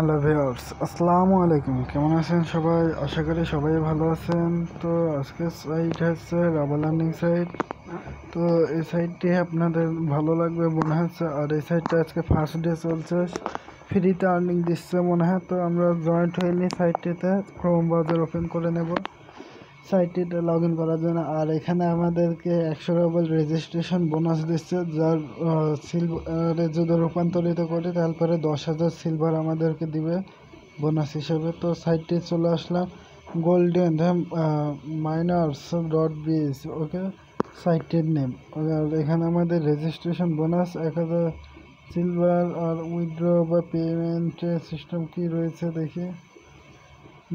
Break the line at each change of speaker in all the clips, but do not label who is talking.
Hello viewers, আসসালামু আলাইকুম। কেমন আছেন সবাই? আশা করি সবাই ভালো আছেন। তো আজকে সাইট হচ্ছে রাবার লার্নিং সাইট। তো এই সাইটটি আপনাদের ভালো লাগবে মনে হচ্ছে। আর এই সাইটটা আজকে ফার্স্ট ডে চলছে, ফ্রিতে আর্নিং দিচ্ছে মনে হয়। তো আমরা জয়েন্ট হয়ে নিই সাইটটিতে, ক্রোম ব্রাউজার ওপেন করে নেব সাইটটিতে লগ ইন করার জন্য। আর এখানে আমাদেরকে 100 রুবেল রেজিস্ট্রেশন বোনাস দিচ্ছে, যার সিলভারে যদি রূপান্তরিত করি তারপরে 10,000 সিলভার আমাদেরকে দিবে বোনাস হিসেবে। তো সাইটটি চলে আসলাম, গোল্ডেন মাইনার্স ডট বিস, ওকে সাইটটির নেম। আর এখানে আমাদের রেজিস্ট্রেশন বোনাস 1000 সিলভার। আর উইথড্র বা পেমেন্টের সিস্টেম কি রয়েছে দেখি।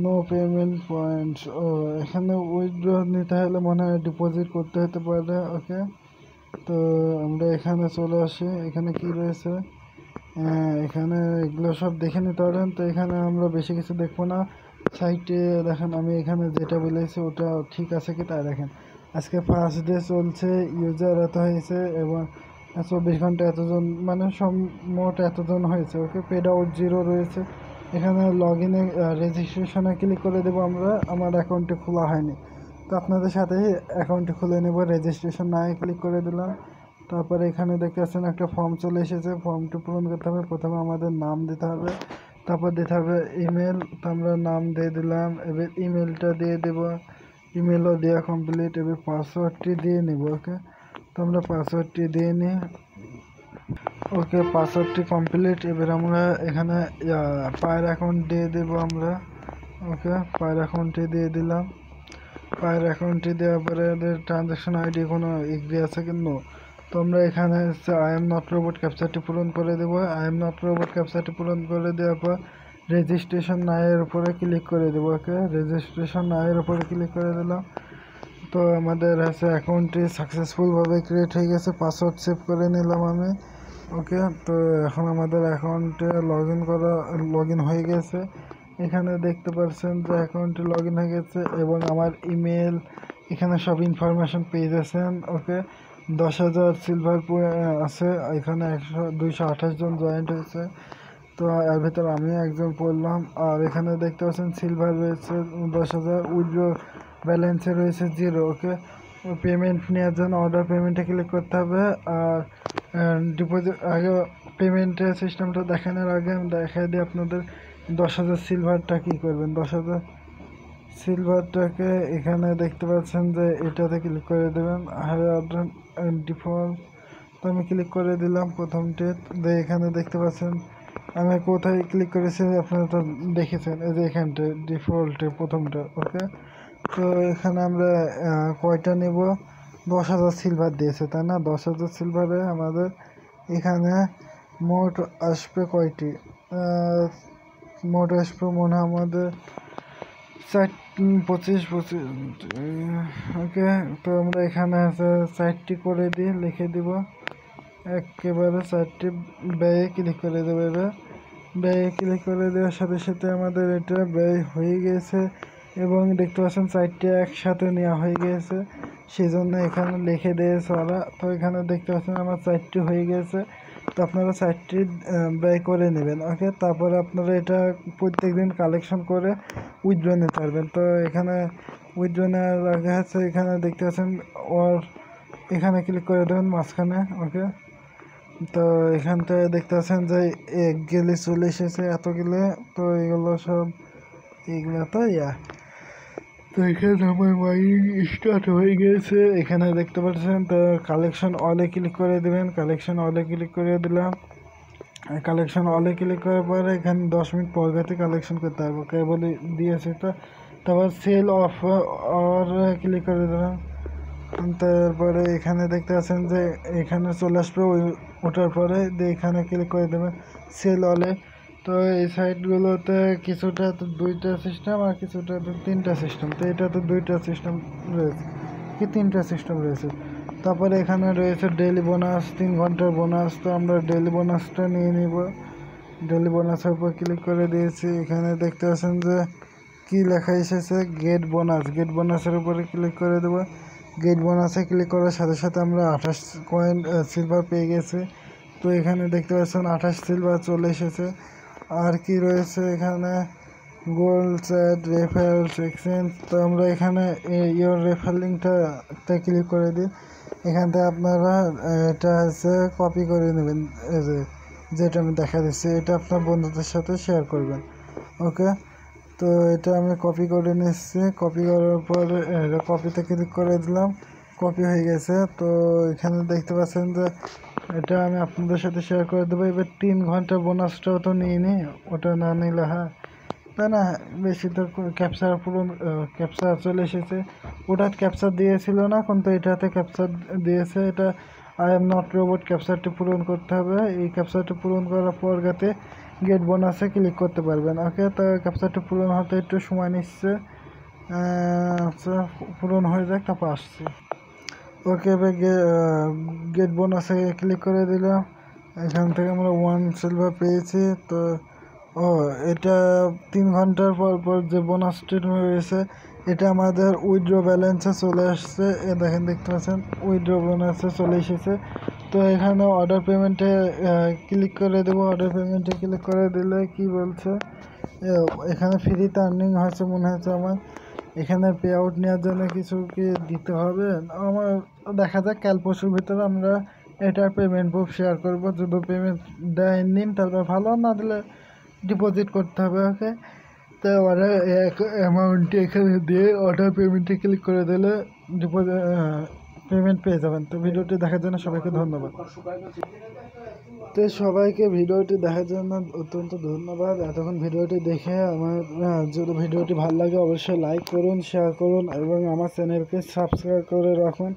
নো পেমেন্ট পয়েন্টস, ও এখানে উইথড্র নিতে হলে মনে হয় ডিপোজিট করতে হতে পারে। ওকে, তো আমরা এখানে চলে আসি। এখানে কি রয়েছে, এখানে এগুলো সব দেখে নিতে পারেন। তো এখানে আমরা বেশি কিছু দেখবো না। সাইটে দেখেন, আমি এখানে যেটা বলেছি ওটা ঠিক আছে কি তাই দেখেন। আজকে ফার্স্ট ডে চলছে, ইউজার এত হয়েছে এবং 24 ঘন্টা এতজন, মানে মোট এতজন হয়েছে। ওকে, পেড আউট 0 রয়েছে। এখানে লগ ইনে রেজিস্ট্রেশনে ক্লিক করে দেবো আমরা। আমার অ্যাকাউন্টে খোলা হয়নি, তো আপনাদের সাথে অ্যাকাউন্টে খুলে নেব। রেজিস্ট্রেশন না ক্লিক করে দিলাম। তারপরে এখানে দেখতে পাচ্ছেন একটা ফর্ম চলে এসেছে, ফর্মটি পূরণ করতে হবে। প্রথমে আমাদের নাম দিতে হবে, তারপর দিতে হবে ইমেল। তো আমরা নাম দিয়ে দিলাম, এবার ইমেলটা দিয়ে দেব। ইমেলও দেওয়া কমপ্লিট। এবার পাসওয়ার্ডটি দিয়ে নেব। ওকে, তো আমরা পাসওয়ার্ডটি দিয়ে নিই। ওকে, পাসওয়ার্ডটি কমপ্লিট। এবার আমরা এখানে পায়ের অ্যাকাউন্ট দিয়ে দেব আমরা। ওকে, পায়ের অ্যাকাউন্টটি দিয়ে দিলাম। পায়ের অ্যাকাউন্টটি দেওয়ার পরে ট্রানজ্যাকশন আইডি কোনো এগ্রি আছে কিন্তু। তো আমরা এখানে হচ্ছে আই এম নট রোবট ক্যাপচারটি পূরণ করে দেবো। আই এম নট রোবট ক্যাপচারটি পূরণ করে দেওয়ার পর রেজিস্ট্রেশন নায়ের উপরে ক্লিক করে দেবো। ওকে, রেজিস্ট্রেশন নায়ের উপরে ক্লিক করে দিলাম। তো আমাদের হচ্ছে অ্যাকাউন্টটি সাকসেসফুলভাবে ক্রিয়েট হয়ে গেছে। পাসওয়ার্ড সেভ করে নিলাম আমি। ওকে, তো এখন আমাদের অ্যাকাউন্টে লগ ইন হয়ে গেছে। এখানে দেখতে পাচ্ছেন যে অ্যাকাউন্টে লগ ইন হয়ে গেছে এবং আমার ইমেল, এখানে সব ইনফরমেশন পেয়ে যাচ্ছেন। ওকে, 10,000 সিলভার আছে। এখানে 228 জন জয়েন্ট হয়েছে। তো এর ভিতরে আমিও একজন পড়লাম। আর এখানে দেখতে পাচ্ছেন সিলভার রয়েছে 10,000, উইথড্র ব্যালেন্সে রয়েছে 0। ওকে, পেমেন্ট নেওয়ার জন্য অর্ডার পেমেন্টে ক্লিক করতে হবে। আর ডিপোজিট আগে, পেমেন্টের সিস্টেমটা দেখানোর আগে আমি দেখাই দিই আপনাদের 10,000 সিলভারটা কী করবেন। 10,000 সিলভারটাকে এখানে দেখতে পাচ্ছেন যে এটাতে ক্লিক করে দেবেন, অর্ডার ডিফল্ট। তো আমি ক্লিক করে দিলাম প্রথমটি। এখানে দেখতে পাচ্ছেন আমি কোথায় ক্লিক করেছি, আপনারা তো দেখেছেন, এই যে এখানটা ডিফল্টে প্রথমটা। ওকে, তো এখানে আমরা কয়টা নেব, 10,000 সিলভার দিয়েছে তাই না। 10,000 সিলভারে আমাদের এখানে মোট আসবে কয়টি, মোট আসবে মনে হয় আমাদের 25। ওকে, তো আমরা এখানে আছে 4টি করে দিয়ে লিখে দিব। একেবারে 4টি ব্যয়ে ক্লিক করে দেবো। এবার ব্যয়ে ক্লিক করে দেওয়ার সাথে সাথে আমাদের এটা ব্যয় হয়ে গেছে এবং দেখতে পাচ্ছেন 4টি একসাথে নেওয়া হয়ে গেছে, সেই জন্য এখানে লিখে দিয়েছে ওরা। তো এখানে দেখতে পাচ্ছেন আমার 4টি হয়ে গেছে। তো আপনারা 4টি ব্যয় করে নেবেন। ওকে, তারপরে আপনারা এটা প্রত্যেক দিন কালেকশন করে উইথড্র নিতে পারবেন। তো এখানে উইথড্র নেওয়ার আগে আছে, এখানে দেখতে পাচ্ছেন ওর, এখানে ক্লিক করে দেবেন মাঝখানে। ওকে, তো এখানটায় দেখতে পাচ্ছেন যে এক গেলে চলে এসেছে এত গেলে। তো এগুলো সব এগুলো তো তো এখানে আমার মাইনিং স্টার্ট হয়ে গেছে। এখানে দেখতে পাচ্ছেন, তো কালেকশন অলে ক্লিক করে দেবেন। কালেকশন অলে ক্লিক করে দিলাম। কালেকশন অলে ক্লিক করার পরে এখানে 10 মিনিট পর গেছে কালেকশন করতে হবে। কেবল দিয়েছে তো, তারপর সেল অফ অর ক্লিক করে দিলাম। তারপরে এখানে দেখতে পাচ্ছেন যে এখানে চলে আসবে, ওঠার পরে এখানে ক্লিক করে দেবেন সেল অলে। তো এই সাইটগুলোতে কিছুটা তো 2টা সিস্টেম আর কিছুটা তো 3টা সিস্টেম। তো এটা তো 2টা সিস্টেম রয়েছে, কি 3টা সিস্টেম রয়েছে। তারপরে এখানে রয়েছে ডেইলি বোনাস, 3 ঘন্টার বোনাস। তো আমরা ডেইলি বোনাসটা নিয়ে নিব। ডেইলি বোনাসের উপর ক্লিক করে দিয়েছি। এখানে দেখতে পাচ্ছেন যে কি লেখা এসেছে, গেট বোনাস। গেট বোনাসের উপরে ক্লিক করে দেবো। গেট বোনাসে ক্লিক করার সাথে সাথে আমরা 28 কয়েন সিলভার পেয়ে গেছি। তো এখানে দেখতে পাচ্ছেন 28 সিলভার চলে এসেছে। আর কি রয়েছে এখানে, গোল্ড চ্যাট, রেফারেলস, এক্সচেঞ্জ। তো আমরা এখানে ইয়োর রেফার লিঙ্কটা ক্লিক করে দিই। এখান থেকে আপনারা এটা হচ্ছে কপি করে নেবেন, এই যেটা আমি দেখা দিচ্ছি, এটা আপনার বন্ধুদের সাথে শেয়ার করবেন। ওকে, তো এটা আমি কপি করে নিচ্ছি। কপি করার পরে কপিতে ক্লিক করে দিলাম, কপি হয়ে গেছে। তো এখানে দেখতে পাচ্ছেন যে এটা আমি আপনাদের সাথে শেয়ার করে দেবো। এবার 3 ঘন্টা বোনাসটাও তো নিয়ে নিই, ওটা না নিলে হ্যাঁ তাই না, বেশি তো ক্যাপচার পূরণ, ক্যাপচার চলে এসেছে। ওটা ক্যাপচার দিয়েছিল না, কিন্তু এটাতে ক্যাপচার দিয়েছে। এটা আই এম নট রোবট ক্যাপচারটি পূরণ করতে হবে। এই ক্যাপচারটি পূরণ করার পর গাতে গেট বোনাসে ক্লিক করতে পারবেন। ওকে, তো ক্যাপচারটি পূরণ হতে একটু সময় নিচ্ছে। আচ্ছা, পূরণ হয়ে যাক, তারপর আসছি। ওকে, এবার গেট বোনাসে ক্লিক করে দিলাম। এখান থেকে আমরা 1 সিলভার পেয়েছি। তো এটা 3 ঘন্টার পর পর যে বোনাসটি রয়েছে এটা আমাদের উইথড্র ব্যালেন্সে চলে আসছে। দেখেন, দেখতে পাচ্ছেন উইথড্র বোনাসে চলে এসেছে। তো এখানে অর্ডার পেমেন্টে ক্লিক করে দেবো। অর্ডার পেমেন্টে ক্লিক করে দিলে কি বলছে, এখানে ফ্রিতে আর্নিং হয়েছে মনে হচ্ছে আমার। এখানে পে আউট নেওয়ার জন্য কিছু কি দিতে হবে আমার, দেখা যাক। কাল পরশুর ভিতরে আমরা এটার পেমেন্ট প্রুফ শেয়ার করবো। যদি পেমেন্ট দেয় নিন, তারপর ভালো, না দিলে ডিপোজিট করতে হবে। ওকে, তো অর্ডার অ্যামাউন্টটি এখানে দিয়ে অর্ডার পেমেন্টে ক্লিক করে দিলে ডিপোজিট পেমেন্ট পেয়ে যাবেন। তো ভিডিওটি দেখার জন্য সবাইকে ধন্যবাদ। তো সবাইকে ভিডিওটি দেখার জন্য অত্যন্ত ধন্যবাদ। এতক্ষণ ভিডিওটি দেখে আমার যদি ভিডিওটি ভালো লাগে অবশ্যই লাইক করুন, শেয়ার করুন এবং আমার চ্যানেলকে সাবস্ক্রাইব করে রাখুন,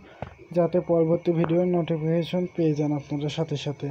যাতে পরবর্তী ভিডিওর নোটিফিকেশন পেয়ে যান আপনারা সাথে সাথে।